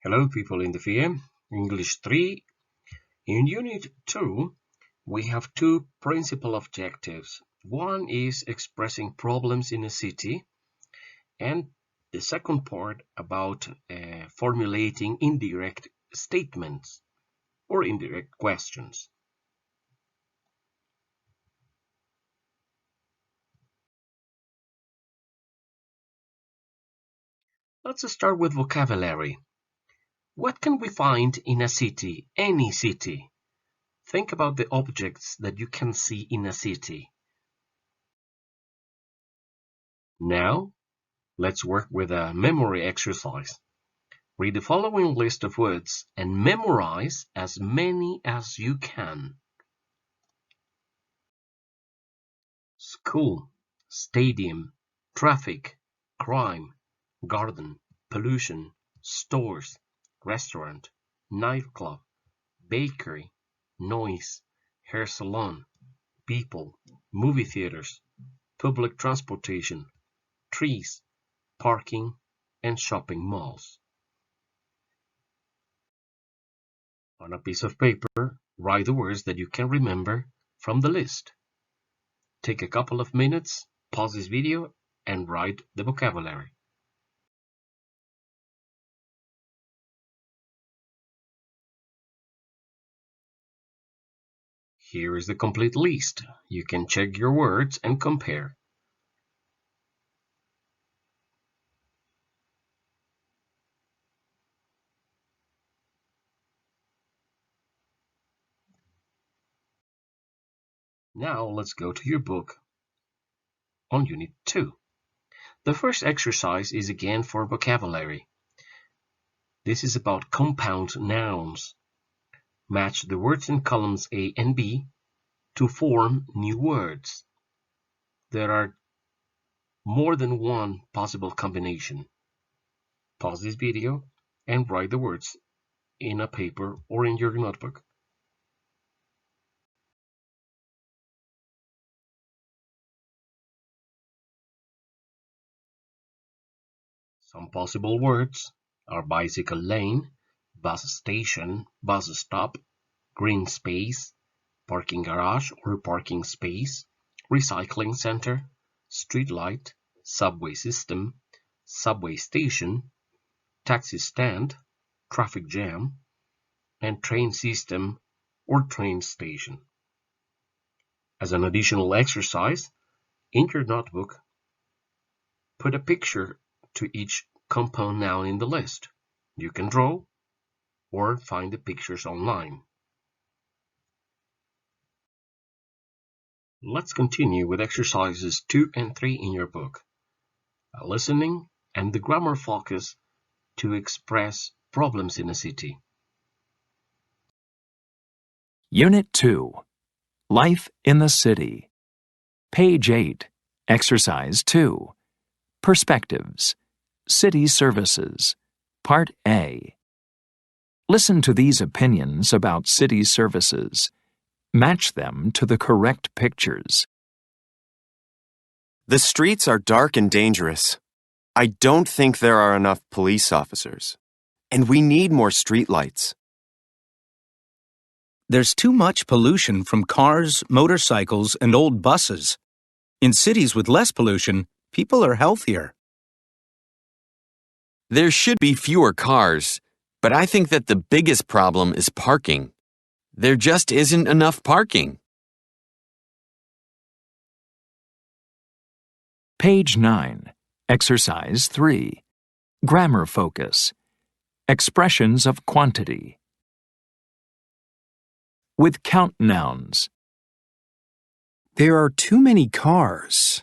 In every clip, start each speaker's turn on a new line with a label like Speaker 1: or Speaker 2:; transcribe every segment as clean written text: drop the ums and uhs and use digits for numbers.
Speaker 1: Hello, people in the VM, English 3. In Unit 2, we have two principal objectives. One is expressing problems in a city, and the second part about formulating indirect statements or indirect questions. Let's start with vocabulary. What can we find in a city, any city? Think about the objects that you can see in a city. Now, let's work with a memory exercise. Read the following list of words and memorize as many as you can. School, stadium, traffic, crime, garden, pollution, stores, restaurant, nightclub, bakery, noise, hair salon, people, movie theaters, public transportation, trees, parking, and shopping malls. On a piece of paper, write the words that you can remember from the list. Take a couple of minutes, pause this video, and write the vocabulary. Here is the complete list. You can check your words and compare. Now let's go to your book on Unit 2. The first exercise is again for vocabulary. This is about compound nouns. Match the words in columns A and B to form new words. There are more than one possible combination. Pause this video and write the words in a paper or in your notebook. Some possible words are bicycle lane, bus station, bus stop, green space, parking garage or parking space, recycling center, street light, subway system, subway station, taxi stand, traffic jam, and train system or train station. As an additional exercise, in your notebook, put a picture to each compound noun in the list. You can draw or find the pictures online. Let's continue with exercises 2 and 3 in your book. Listening and the grammar focus to express problems in a city.
Speaker 2: Unit 2, Life in the City. Page 8, Exercise 2, Perspectives, City Services, Part A. Listen to these opinions about city services. Match them to the correct pictures.
Speaker 3: The streets are dark and dangerous. I don't think there are enough police officers. And we need more streetlights.
Speaker 4: There's too much pollution from cars, motorcycles, and old buses. In cities with less pollution, people are healthier.
Speaker 5: There should be fewer cars, but I think that the biggest problem is parking. There just isn't enough parking.
Speaker 2: Page 9, Exercise 3, Grammar Focus, Expressions of Quantity. With count nouns.
Speaker 4: There are too many cars.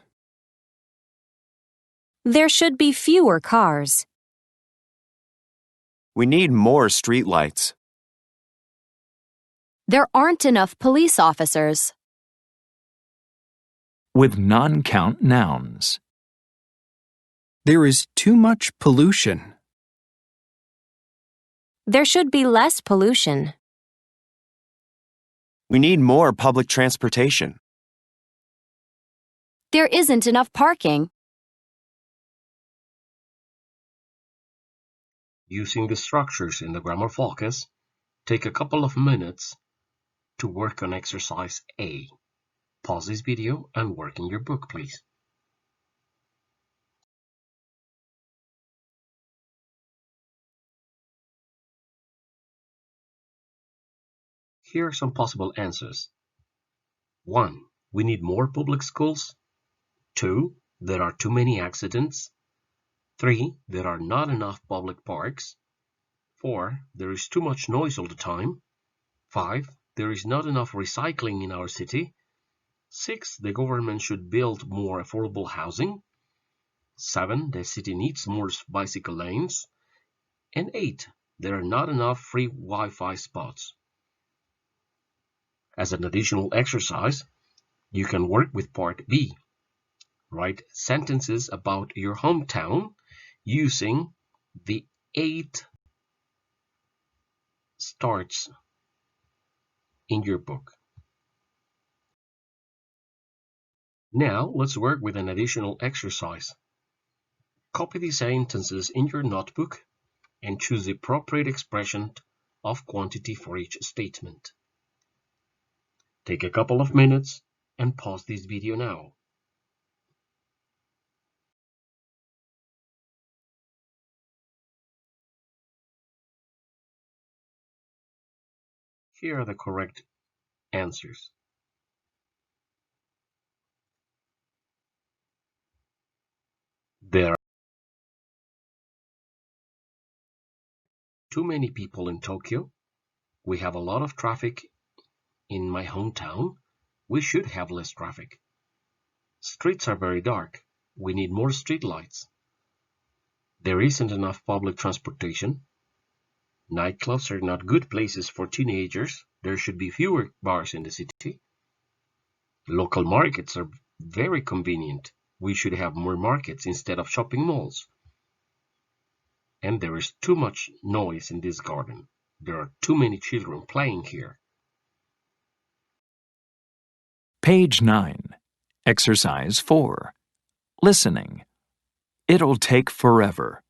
Speaker 6: There should be fewer cars.
Speaker 3: We need more streetlights.
Speaker 6: There aren't enough police officers.
Speaker 2: With non-count nouns.
Speaker 4: There is too much pollution.
Speaker 6: There should be less pollution.
Speaker 3: We need more public transportation.
Speaker 6: There isn't enough parking.
Speaker 1: Using the structures in the grammar focus, take a couple of minutes to work on exercise A. Pause this video and work in your book, please. Here are some possible answers. 1. We need more public schools. 2. There are too many accidents. 3. There are not enough public parks. 4. There is too much noise all the time. 5. There is not enough recycling in our city. 6. The government should build more affordable housing. 7. The city needs more bicycle lanes. And 8. There are not enough free Wi-Fi spots. As an additional exercise, you can work with part B. Write sentences about your hometown using the 8 starts in your book. Now let's work with an additional exercise. Copy these sentences in your notebook and choose the appropriate expression of quantity for each statement. Take a couple of minutes and pause this video now. Here are the correct answers. There are too many people in Tokyo. We have a lot of traffic in my hometown. We should have less traffic. Streets are very dark. We need more street lights. There isn't enough public transportation. Nightclubs are not good places for teenagers. There should be fewer bars in the city. Local markets are very convenient. We should have more markets instead of shopping malls. And there is too much noise in this garden. There are too many children playing here.
Speaker 2: Page 9. Exercise 4. Listening. It'll take forever.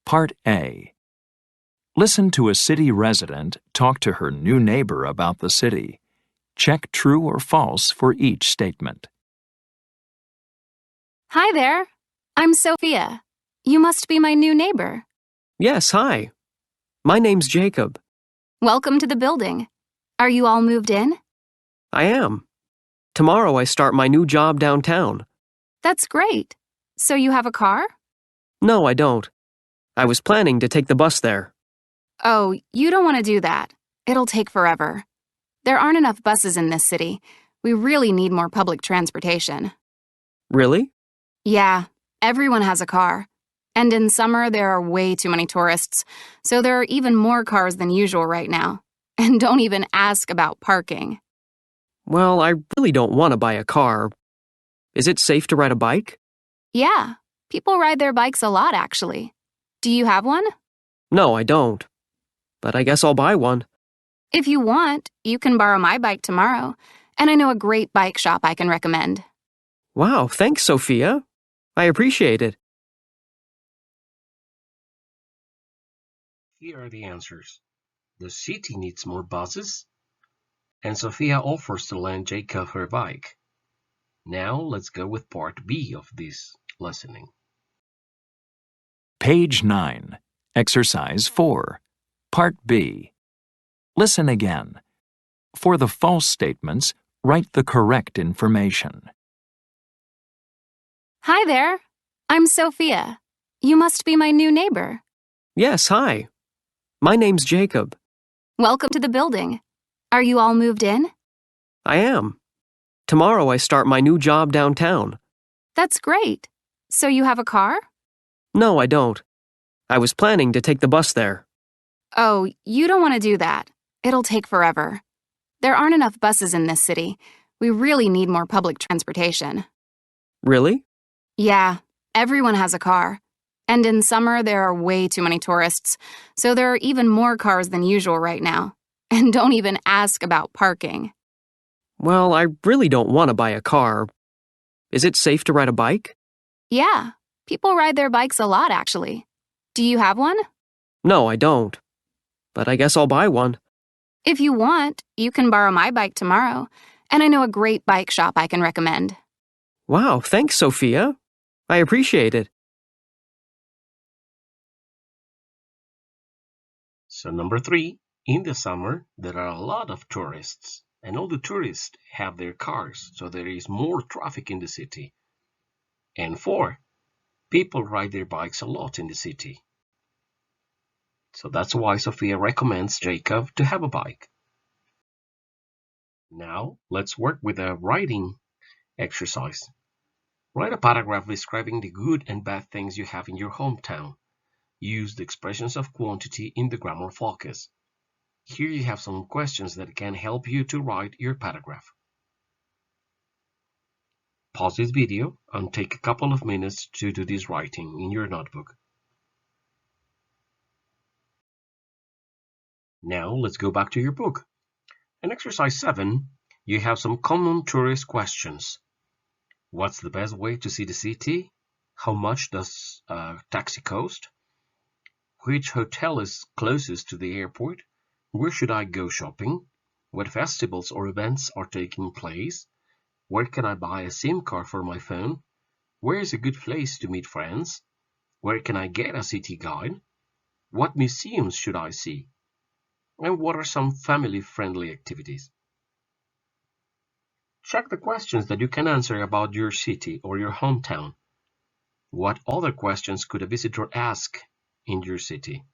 Speaker 2: Part A. Listen to a city resident talk to her new neighbor about the city. Check true or false for each statement.
Speaker 6: Hi there. I'm Sophia. You must be my new neighbor.
Speaker 7: Yes, hi. My name's Jacob.
Speaker 6: Welcome to the building. Are you all moved in?
Speaker 7: I am. Tomorrow I start my new job downtown.
Speaker 6: That's great. So you have a car?
Speaker 7: No, I don't. I was planning to take the bus there.
Speaker 6: Oh, you don't want to do that. It'll take forever. There aren't enough buses in this city. We really need more public transportation.
Speaker 7: Really?
Speaker 6: Yeah, everyone has a car. And in summer, there are way too many tourists, so there are even more cars than usual right now. And don't even ask about parking.
Speaker 7: Well, I really don't want to buy a car. Is it safe to ride a bike?
Speaker 6: Yeah, people ride their bikes a lot, actually. Do you have one?
Speaker 7: No, I don't. But I guess I'll buy one.
Speaker 6: If you want, you can borrow my bike tomorrow, and I know a great bike shop I can recommend.
Speaker 7: Wow, thanks, Sophia. I appreciate it.
Speaker 1: Here are the answers. The city needs more buses, and Sophia offers to lend Jacob her bike. Now let's go with part B of this listening.
Speaker 2: Page 9. Exercise 4. Part B. Listen again. For the false statements, write the correct information.
Speaker 6: Hi there. I'm Sophia. You must be my new neighbor.
Speaker 7: Yes, hi. My name's Jacob.
Speaker 6: Welcome to the building. Are you all moved in?
Speaker 7: I am. Tomorrow I start my new job downtown.
Speaker 6: That's great. So you have a car?
Speaker 7: No, I don't. I was planning to take the bus there.
Speaker 6: Oh, you don't want to do that. It'll take forever. There aren't enough buses in this city. We really need more public transportation.
Speaker 7: Really?
Speaker 6: Yeah, everyone has a car. And in summer, there are way too many tourists, so there are even more cars than usual right now. And don't even ask about parking.
Speaker 7: Well, I really don't want to buy a car. Is it safe to ride a bike?
Speaker 6: Yeah, people ride their bikes a lot, actually. Do you have one?
Speaker 7: No, I don't. But I guess I'll buy one.
Speaker 6: If you want, you can borrow my bike tomorrow, and I know a great bike shop I can recommend.
Speaker 7: Wow, thanks, Sophia. I appreciate it.
Speaker 1: So number 3, in the summer, there are a lot of tourists, and all the tourists have their cars, so there is more traffic in the city. And 4, people ride their bikes a lot in the city. So that's why Sophia recommends Jacob to have a bike. Now, let's work with a writing exercise. Write a paragraph describing the good and bad things you have in your hometown. Use the expressions of quantity in the grammar focus. Here you have some questions that can help you to write your paragraph. Pause this video and take a couple of minutes to do this writing in your notebook. Now let's go back to your book. In exercise 7, you have some common tourist questions. What's the best way to see the city? How much does a taxi cost? Which hotel is closest to the airport? Where should I go shopping? What festivals or events are taking place? Where can I buy a SIM card for my phone? Where is a good place to meet friends? Where can I get a city guide? What museums should I see? And what are some family-friendly activities? Check the questions that you can answer about your city or your hometown. What other questions could a visitor ask in your city?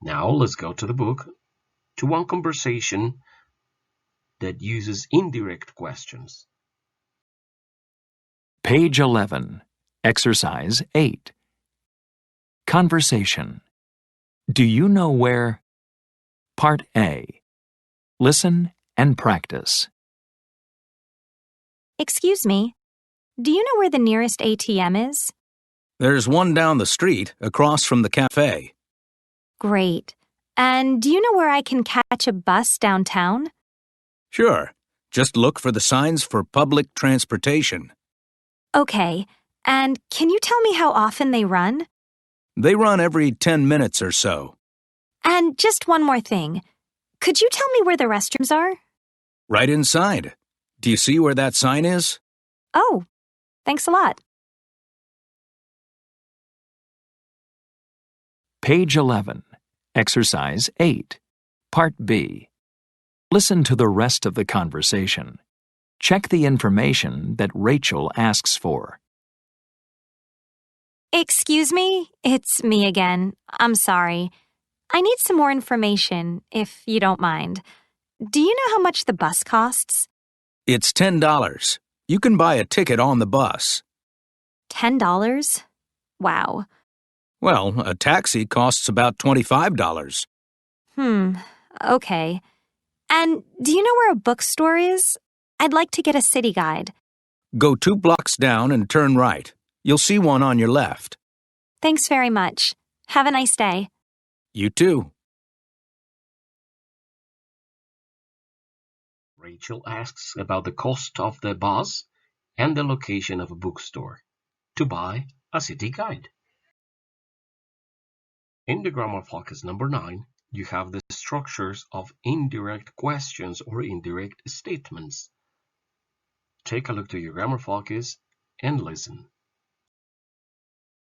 Speaker 1: Now let's go to the book, to one conversation that uses indirect questions.
Speaker 2: Page 11, Exercise 8. Conversation. Do you know where? Part A. Listen and practice.
Speaker 8: Excuse me, do you know where the nearest ATM is?
Speaker 4: There's one down the street, across from the cafe.
Speaker 8: Great. And do you know where I can catch a bus downtown?
Speaker 4: Sure. Just look for the signs for public transportation.
Speaker 8: Okay. And can you tell me how often they run?
Speaker 4: They run every 10 minutes or so.
Speaker 8: And just one more thing. Could you tell me where the restrooms are?
Speaker 4: Right inside. Do you see where that sign is?
Speaker 8: Oh, thanks a lot.
Speaker 2: Page 11, Exercise 8. Part B. Listen to the rest of the conversation. Check the information that Rachel asks for.
Speaker 8: Excuse me, it's me again. I'm sorry. I need some more information, if you don't mind. Do you know how much the bus costs?
Speaker 4: It's $10. You can buy a ticket on the bus.
Speaker 8: $10? Wow.
Speaker 4: Well, a taxi costs about $25.
Speaker 8: Okay. And do you know where a bookstore is? I'd like to get a city guide.
Speaker 4: Go 2 blocks down and turn right. You'll see one on your left.
Speaker 8: Thanks very much. Have a nice day.
Speaker 4: You too.
Speaker 1: Rachel asks about the cost of the bus and the location of a bookstore to buy a city guide. In the grammar focus number 9, you have the structures of indirect questions or indirect statements. Take a look to your grammar focus and listen.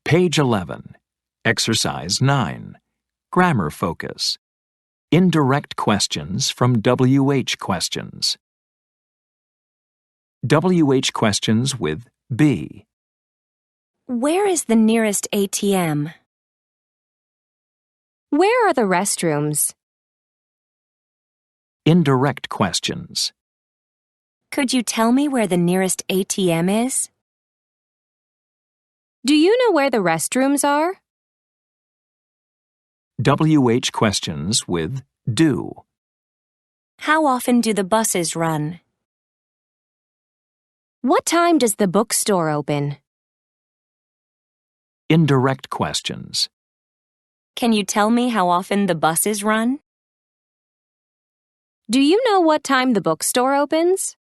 Speaker 2: Page 11, Exercise 9. Grammar focus. Indirect questions from WH questions. WH questions with B.
Speaker 9: Where is the nearest ATM? Where are the restrooms?
Speaker 2: Indirect questions.
Speaker 9: Could you tell me where the nearest ATM is?
Speaker 10: Do you know where the restrooms are?
Speaker 2: WH questions with do.
Speaker 9: How often do the buses run?
Speaker 10: What time does the bookstore open?
Speaker 2: Indirect questions.
Speaker 9: Can you tell me how often the buses run?
Speaker 10: Do you know what time the bookstore opens?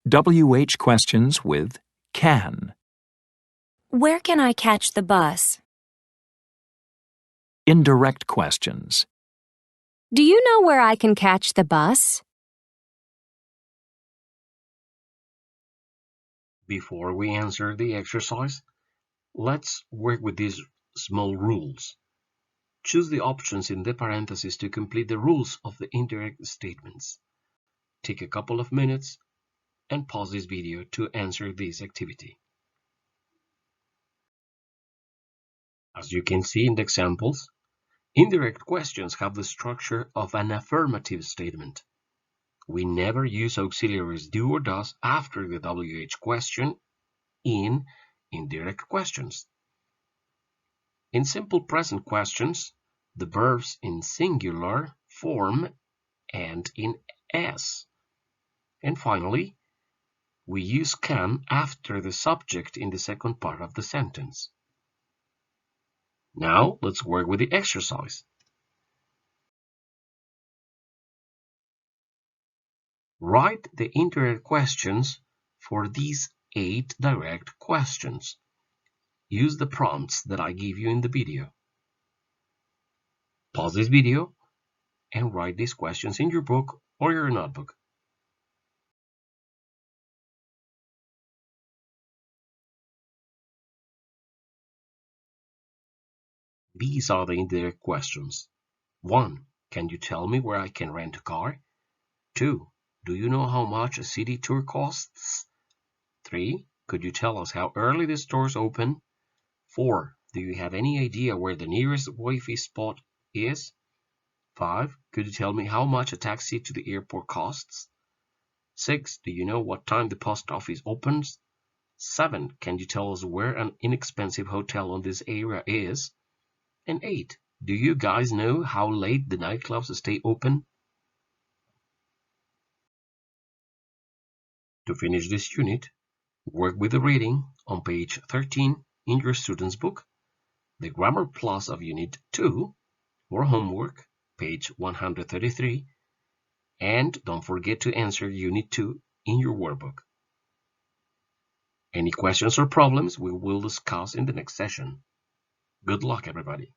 Speaker 2: WH questions with can.
Speaker 9: Where can I catch the bus?
Speaker 2: Indirect questions.
Speaker 10: Do you know where I can catch the bus?
Speaker 1: Before we answer the exercise, let's work with these small rules. Choose the options in the parentheses to complete the rules of the indirect statements. Take a couple of minutes and pause this video to answer this activity. As you can see in the examples, indirect questions have the structure of an affirmative statement. We never use auxiliaries do or does after the WH question in indirect questions. In simple present questions, the verbs in singular form end in S. And finally, we use can after the subject in the second part of the sentence. Now, let's work with the exercise. Write the indirect questions for these 8 direct questions. Use the prompts that I give you in the video. Pause this video and write these questions in your book or your notebook. These are the indirect questions. 1. Can you tell me where I can rent a car? 2. Do you know how much a city tour costs? 3. Could you tell us how early the stores open? 4. Do you have any idea where the nearest Wi-Fi spot is? 5. Could you tell me how much a taxi to the airport costs? 6. Do you know what time the post office opens? 7. Can you tell us where an inexpensive hotel on this area is? And 8. Do you guys know how late the nightclubs stay open? To finish this unit, work with the reading on page 13 in your student's book, the Grammar Plus of Unit 2, for homework, page 133, and don't forget to answer Unit 2 in your workbook. Any questions or problems we will discuss in the next session. Good luck, everybody.